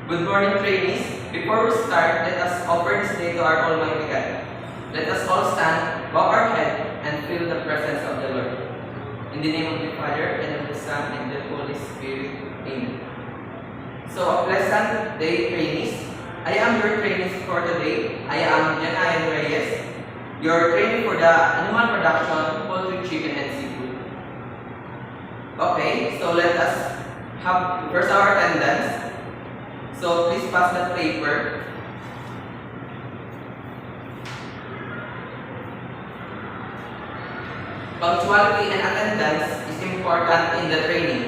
Good morning, trainees. Before we start, let us offer this day to our Almighty God. Let us all stand, bow our head, and feel the presence of the Lord. In the name of the Father, and of the Son, and the Holy Spirit. Amen. So, a pleasant day, trainees. I am your trainees for today. I am Janayan Reyes, your trainee for the animal production, poultry, chicken, and seafood. Okay, so let us have first our attendance. So please pass the paper. Punctuality and attendance is important in the training.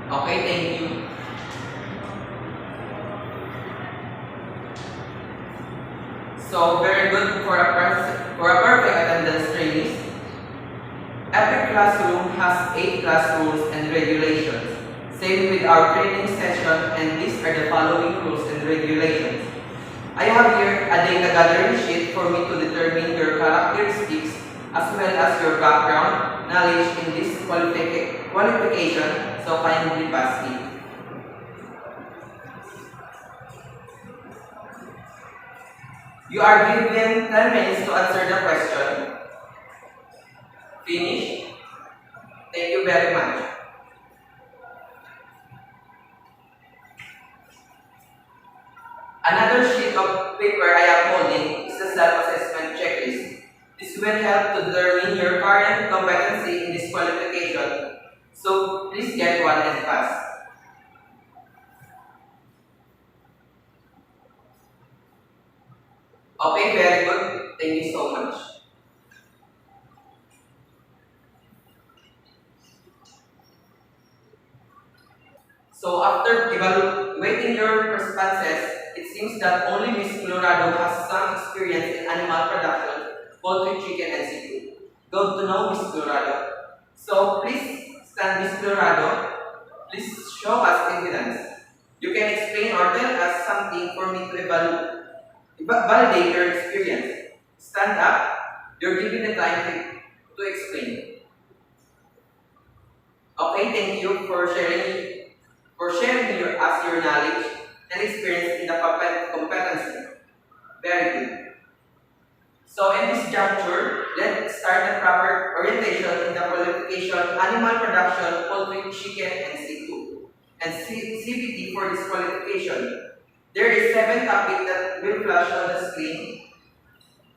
Okay, thank you. So very good for a perfect attendance trainees. Every classroom has 8 class rules and regulations. Same with our training session, and these are the following rules and regulations. I have here a data gathering sheet for me to determine your characteristics as well as your background knowledge in this qualification, so kindly pass it. You are given 10 minutes to answer the question. Finish? Thank you very much. Another sheet of paper I am holding is the self-assessment checklist. This will help to determine your current competency in this qualification. So please get one and pass. Okay, very good. Thank you so much. So after evaluating your responses, it seems that only Miss Colorado has some experience in animal production, poultry, chicken, and seafood. Good to know, Miss Colorado. So please stand, Miss Colorado. Please show us evidence. You can explain or tell us something for me to validate your experience. Stand up. You're given the time to explain. Okay, thank you for sharing your knowledge and experience in the competency. Very good. So in this juncture, let's start the proper orientation in the qualification animal production, poultry, chicken, and seafood, and CBT for this qualification. There is 7 topics that will flash on the screen.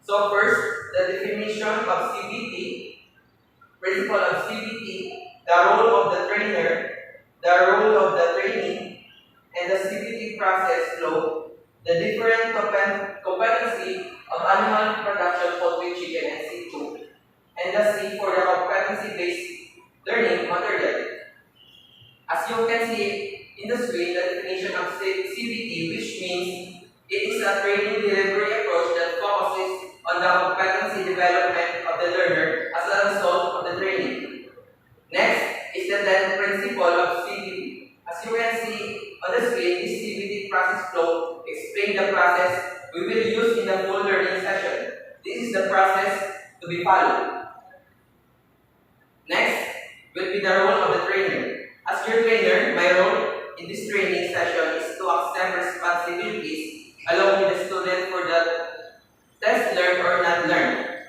So first, the definition of CBT, principle of CBT, the role of the trainer, the role of the trainee, and the CBT process flow, the different competency of animal production, poultry, chicken, and seafood, and the C for the competency-based learning material. As you can see in the screen, the definition of CBT, which means it is a training delivery approach that focuses on the competency development of the learner as a result of the training. Next is the 10th principle of CBT. As you can see on the screen, this CBT process flow explains the process we will use in the full learning session. This is the process to be followed. Next will be the role of the trainer. As your trainer, my role in this training session is to accept responsibilities along with the student for the test learned or not learned.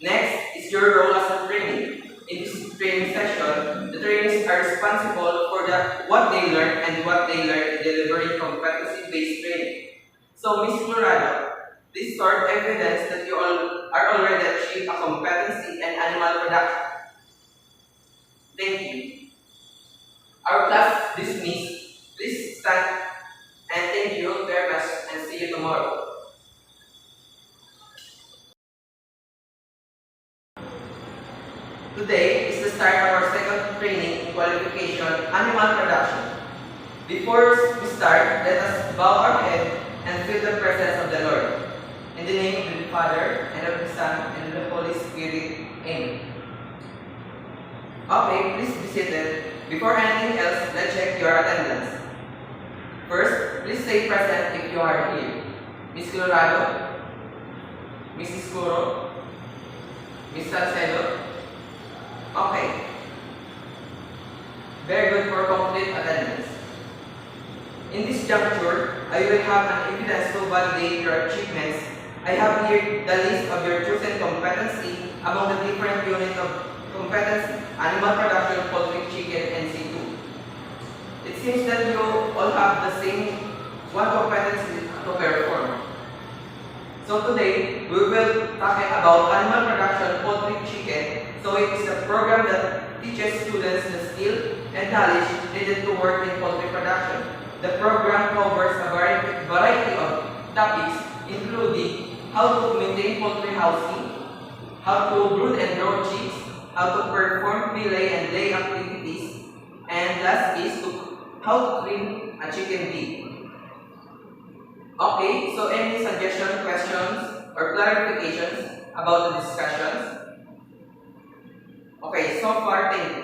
Next is your role as a trainee. In this training session, the trainees are responsible for what they learn and what they learn in delivering competency-based training. So, Ms. Colorado, this sort evidence that you all are already achieved a competency in animal production. Thank you. Our class dismissed. Please stand and thank you very much and see you tomorrow. Today is the start of our second training in qualification, animal production. Before we start, let us bow our head and feel the presence of the Lord. In the name of the Father, and of the Son, and of the Holy Spirit. Amen. Okay, please be seated. Before anything else, let's check your attendance. First, please stay present if you are here. Miss Colorado, Mrs. Curo, Miss Salcedo. Okay. Very good for complete attendance. In this juncture, I will have an evidence to validate your achievements. I have here the list of your chosen competency among the different units of competency: animal production, poultry, chicken, and seafood. It seems that you all have the same one competency to perform. So today, we will talk about animal production, poultry, chicken. So it is a program that teaches students the skill and knowledge needed to work in poultry production. The program covers a variety of topics, including how to maintain poultry housing, how to brood and grow chicks, how to perform pre-lay and lay activities, and last is how to clean a chicken feed. Okay, so any suggestions, questions, or clarifications about the discussions? Okay, so far, thank you.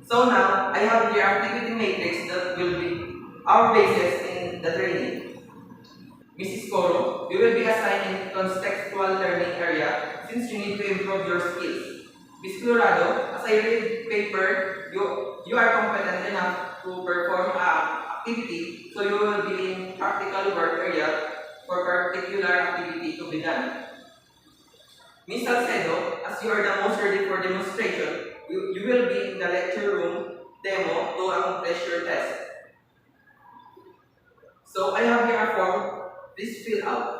So now, I have the activity matrix that will be our basis in the training. Mrs. Coro, you will be assigned in contextual learning area since you need to improve your skills. Ms. Colorado, as I read paper, you are competent enough to perform activity, so you will be in practical work area for particular activity to be done. Ms. Salcedo, as you are the most ready for demonstration, you will be in the lecture room demo to accomplish your test. So I have here a form, please fill out.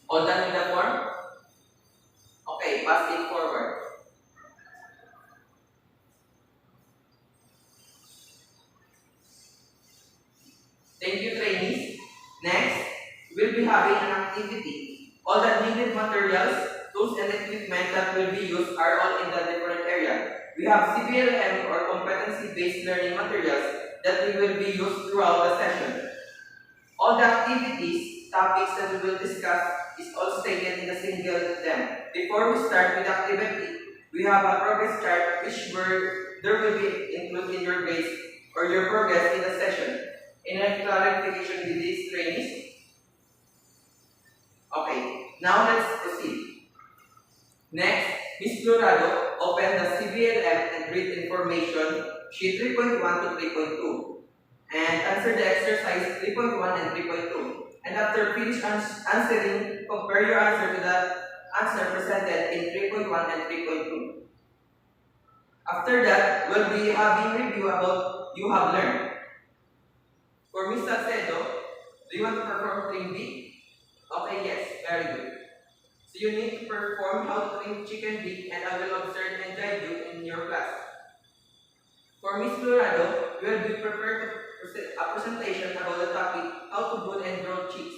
All done with the form? Okay, pass it forward. Thank you, trainees. Next, we'll be having an activity. All the needed materials, tools, and equipment that will be used are all in the different area. We have CBLM or competency-based learning materials that we will be used throughout the session. All the activities, topics that we will discuss is all stated in the single them. Before we start with the activity, we have a progress chart which there will be included in your grades or your progress in the session. Any clarification with these trainees? Okay, now let's proceed. Next, Ms. Colorado, open the CBLM and read information sheet 3.1 to 3.2 and answer the exercise 3.1 and 3.2. And after finish answering, compare your answer to the answer presented in 3.1 and 3.2. After that, we'll be having review about you have learned. For Ms. Salcedo, do you want to perform trim beak? Okay, yes, very good. So you need to perform how to trim chicken beak, and I will observe and guide you in your class. For Ms. Colorado, we will be prepared to present a presentation about the topic how to brood and grow chicks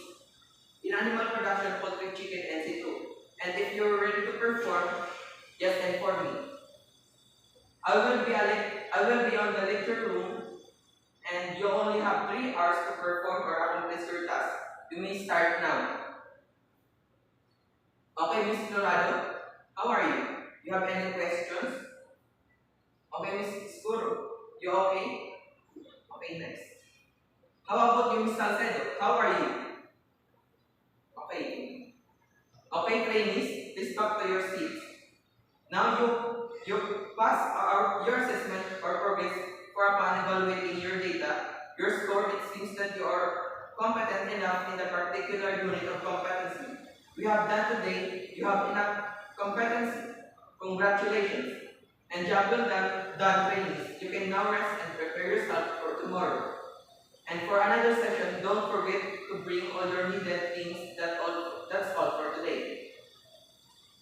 in animal production, poultry, chicken, and seafood. And if you're ready to perform, just inform me. I will be on the lecture room, and you only have 3 hours to perform or accomplish your task. You may start now. Okay, Ms. Colorado, how are you? You have any questions? Okay, Ms. Skuro, you okay? Okay, next. How about you, Ms. Salcedo? How are you? Okay. Okay, trainees, please back to your seats. Now you pass your assessment or progress for upon evaluating your data, your score. It seems that you are competent enough in the particular unit of competency we have done today. You have enough competency. Congratulations. And job well done, trainees. You can now rest and prepare yourself for tomorrow. And for another session, don't forget to bring all your needed things. That's all for today.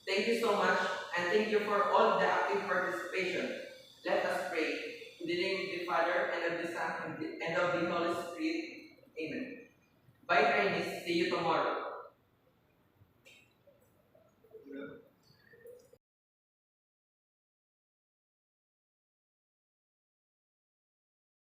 Thank you so much, and thank you for all the active participation. Let us pray. In the name of the Father, and of the Son, and of the Holy Spirit. Amen. Bye, trainees. See you tomorrow.